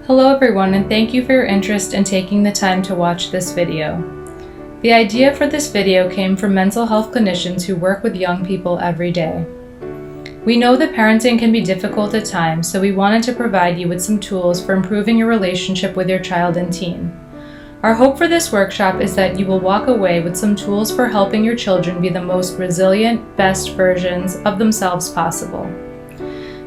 Hello everyone, and thank you for your interest in taking the time to watch this video. The idea for this video came from mental health clinicians who work with young people every day. We know that parenting can be difficult at times, so we wanted to provide you with some tools for improving your relationship with your child and teen. Our hope for this workshop is that you will walk away with some tools for helping your children be the most resilient, best versions of themselves possible.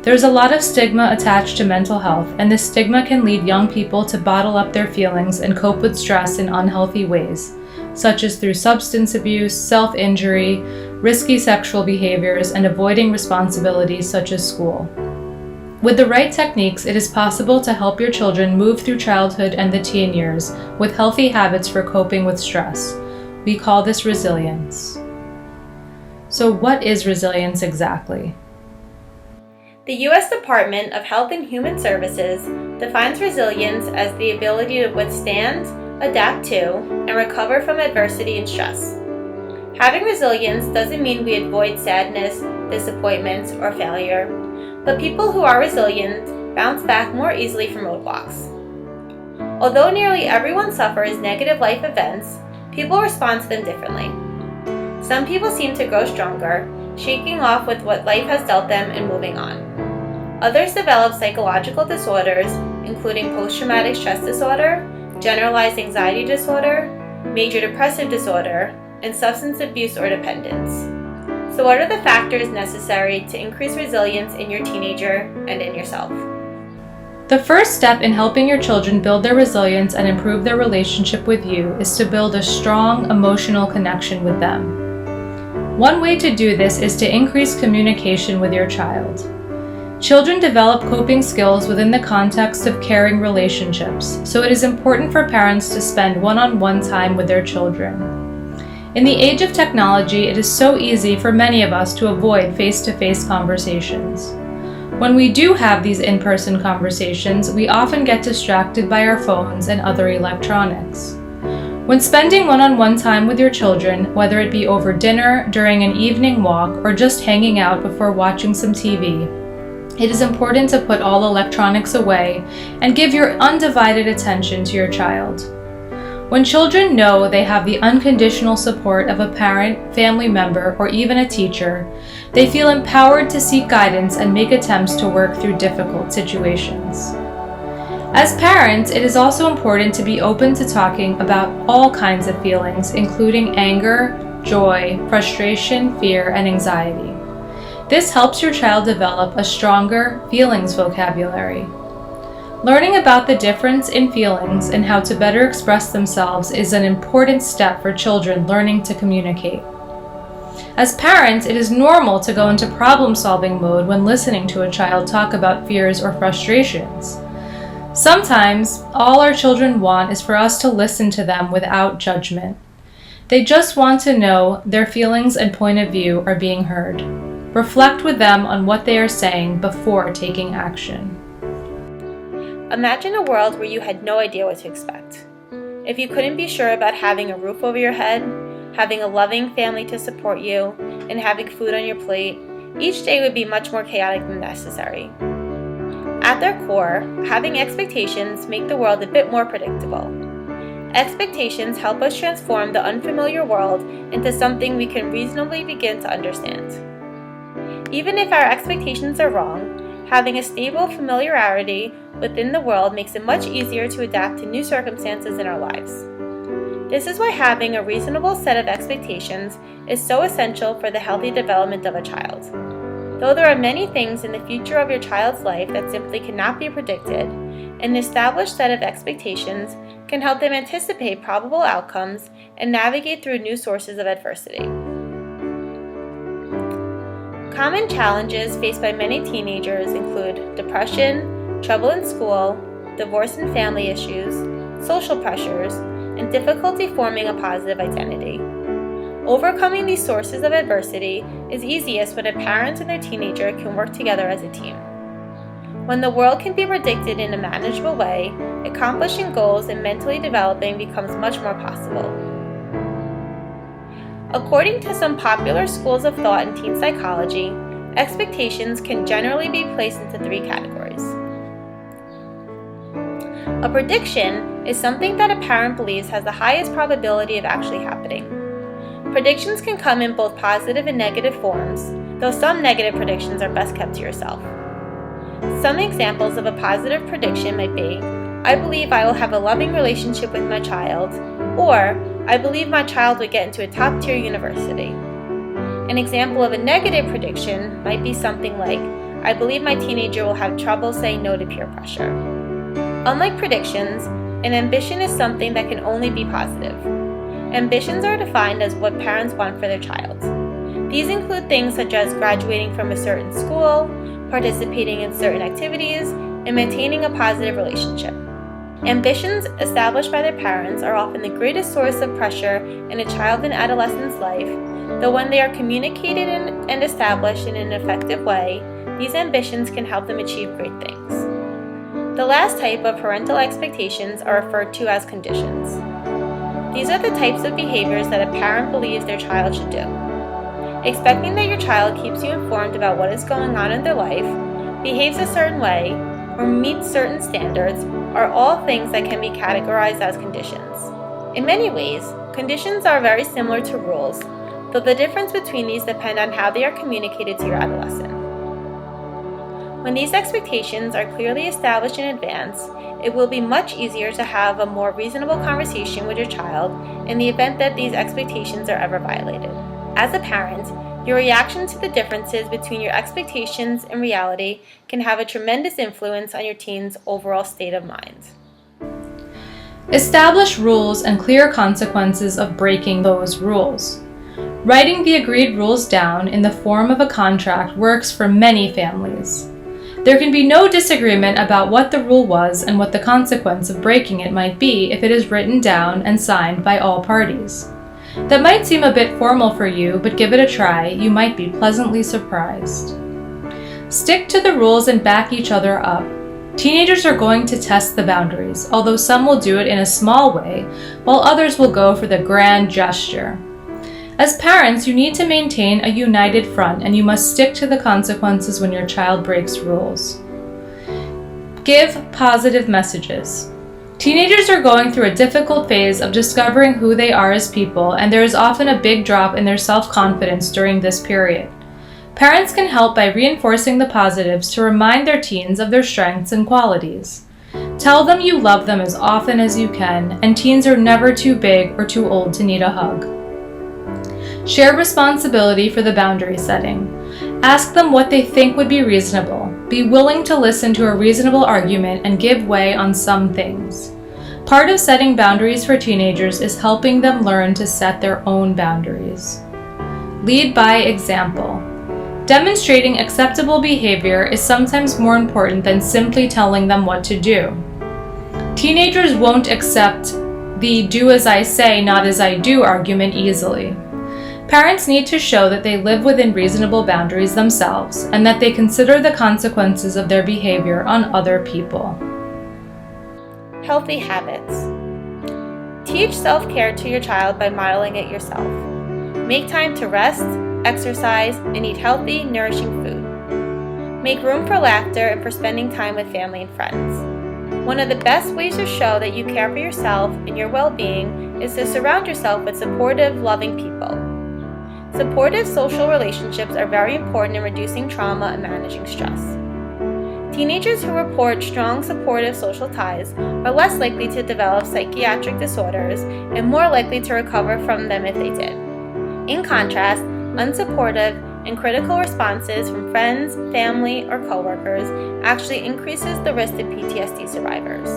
There's a lot of stigma attached to mental health, and this stigma can lead young people to bottle up their feelings and cope with stress in unhealthy ways, such as through substance abuse, self-injury, risky sexual behaviors, and avoiding responsibilities such as school. With the right techniques, it is possible to help your children move through childhood and the teen years with healthy habits for coping with stress. We call this resilience. So what is resilience exactly? The U.S. Department of Health and Human Services defines resilience as the ability to withstand, adapt to, and recover from adversity and stress. Having resilience doesn't mean we avoid sadness, disappointments, or failure, but people who are resilient bounce back more easily from roadblocks. Although nearly everyone suffers negative life events, people respond to them differently. Some people seem to grow stronger, shaking off with what life has dealt them and moving on. Others develop psychological disorders, including post-traumatic stress disorder, generalized anxiety disorder, major depressive disorder, and substance abuse or dependence. So what are the factors necessary to increase resilience in your teenager and in yourself? The first step in helping your children build their resilience and improve their relationship with you is to build a strong emotional connection with them. One way to do this is to increase communication with your child. Children develop coping skills within the context of caring relationships, so it is important for parents to spend one-on-one time with their children. In the age of technology, it is so easy for many of us to avoid face-to-face conversations. When we do have these in-person conversations, we often get distracted by our phones and other electronics. When spending one-on-one time with your children, whether it be over dinner, during an evening walk, or just hanging out before watching some TV, it is important to put all electronics away and give your undivided attention to your child. When children know they have the unconditional support of a parent, family member, or even a teacher, they feel empowered to seek guidance and make attempts to work through difficult situations. As parents, it is also important to be open to talking about all kinds of feelings, including anger, joy, frustration, fear, and anxiety. This helps your child develop a stronger feelings vocabulary. Learning about the difference in feelings and how to better express themselves is an important step for children learning to communicate. As parents, it is normal to go into problem-solving mode when listening to a child talk about fears or frustrations. Sometimes, all our children want is for us to listen to them without judgment. They just want to know their feelings and point of view are being heard. Reflect with them on what they are saying before taking action. Imagine a world where you had no idea what to expect. If you couldn't be sure about having a roof over your head, having a loving family to support you, and having food on your plate, each day would be much more chaotic than necessary. At their core, having expectations make the world a bit more predictable. Expectations help us transform the unfamiliar world into something we can reasonably begin to understand. Even if our expectations are wrong, having a stable familiarity within the world makes it much easier to adapt to new circumstances in our lives. This is why having a reasonable set of expectations is so essential for the healthy development of a child. Though there are many things in the future of your child's life that simply cannot be predicted, an established set of expectations can help them anticipate probable outcomes and navigate through new sources of adversity. Common challenges faced by many teenagers include depression, trouble in school, divorce and family issues, social pressures, and difficulty forming a positive identity. Overcoming these sources of adversity is easiest when a parent and their teenager can work together as a team. When the world can be predicted in a manageable way, accomplishing goals and mentally developing becomes much more possible. According to some popular schools of thought in teen psychology, expectations can generally be placed into three categories. A prediction is something that a parent believes has the highest probability of actually happening. Predictions can come in both positive and negative forms, though some negative predictions are best kept to yourself. Some examples of a positive prediction might be, I believe I will have a loving relationship with my child, or I believe my child would get into a top-tier university. An example of a negative prediction might be something like, I believe my teenager will have trouble saying no to peer pressure. Unlike predictions, an ambition is something that can only be positive. Ambitions are defined as what parents want for their child. These include things such as graduating from a certain school, participating in certain activities, and maintaining a positive relationship. Ambitions established by their parents are often the greatest source of pressure in a child and adolescent's life, though when they are communicated and established in an effective way, these ambitions can help them achieve great things. The last type of parental expectations are referred to as conditions. These are the types of behaviors that a parent believes their child should do. Expecting that your child keeps you informed about what is going on in their life, behaves a certain way, or meets certain standards are all things that can be categorized as conditions. In many ways, conditions are very similar to rules, though the difference between these depend on how they are communicated to your adolescent. When these expectations are clearly established in advance, it will be much easier to have a more reasonable conversation with your child in the event that these expectations are ever violated. As a parent, your reaction to the differences between your expectations and reality can have a tremendous influence on your teen's overall state of mind. Establish rules and clear consequences of breaking those rules. Writing the agreed rules down in the form of a contract works for many families. There can be no disagreement about what the rule was and what the consequence of breaking it might be if it is written down and signed by all parties. That might seem a bit formal for you, but give it a try. You might be pleasantly surprised. Stick to the rules and back each other up. Teenagers are going to test the boundaries, although some will do it in a small way, while others will go for the grand gesture. As parents, you need to maintain a united front, and you must stick to the consequences when your child breaks rules. Give positive messages. Teenagers are going through a difficult phase of discovering who they are as people, and there is often a big drop in their self-confidence during this period. Parents can help by reinforcing the positives to remind their teens of their strengths and qualities. Tell them you love them as often as you can, and teens are never too big or too old to need a hug. Share responsibility for the boundary setting. Ask them what they think would be reasonable. Be willing to listen to a reasonable argument and give way on some things. Part of setting boundaries for teenagers is helping them learn to set their own boundaries. Lead by example. Demonstrating acceptable behavior is sometimes more important than simply telling them what to do. Teenagers won't accept the do as I say, not as I do argument easily. Parents need to show that they live within reasonable boundaries themselves and that they consider the consequences of their behavior on other people. Healthy habits. Teach self-care to your child by modeling it yourself. Make time to rest, exercise, and eat healthy, nourishing food. Make room for laughter and for spending time with family and friends. One of the best ways to show that you care for yourself and your well-being is to surround yourself with supportive, loving people. Supportive social relationships are very important in reducing trauma and managing stress. Teenagers who report strong supportive social ties are less likely to develop psychiatric disorders and more likely to recover from them if they did. In contrast, unsupportive and critical responses from friends, family, or coworkers actually increases the risk of PTSD survivors.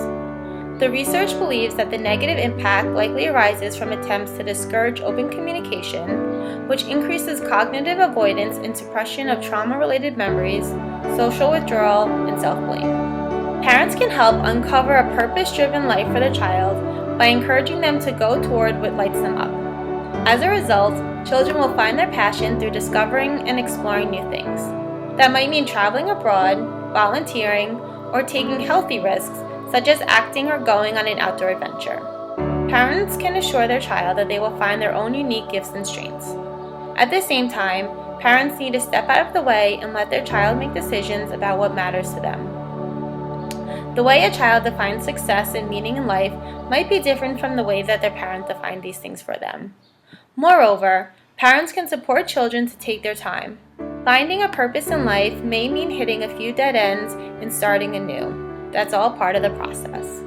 The research believes that the negative impact likely arises from attempts to discourage open communication, which increases cognitive avoidance and suppression of trauma-related memories, social withdrawal, and self-blame. Parents can help uncover a purpose-driven life for their child by encouraging them to go toward what lights them up. As a result, children will find their passion through discovering and exploring new things. That might mean traveling abroad, volunteering, or taking healthy risks, such as acting or going on an outdoor adventure. Parents can assure their child that they will find their own unique gifts and strengths. At the same time, parents need to step out of the way and let their child make decisions about what matters to them. The way a child defines success and meaning in life might be different from the way that their parent defined these things for them. Moreover, parents can support children to take their time. Finding a purpose in life may mean hitting a few dead ends and starting anew. That's all part of the process.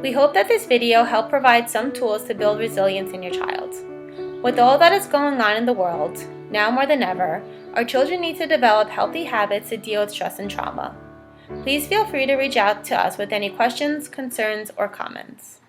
We hope that this video helped provide some tools to build resilience in your child. With all that is going on in the world, now more than ever, our children need to develop healthy habits to deal with stress and trauma. Please feel free to reach out to us with any questions, concerns, or comments.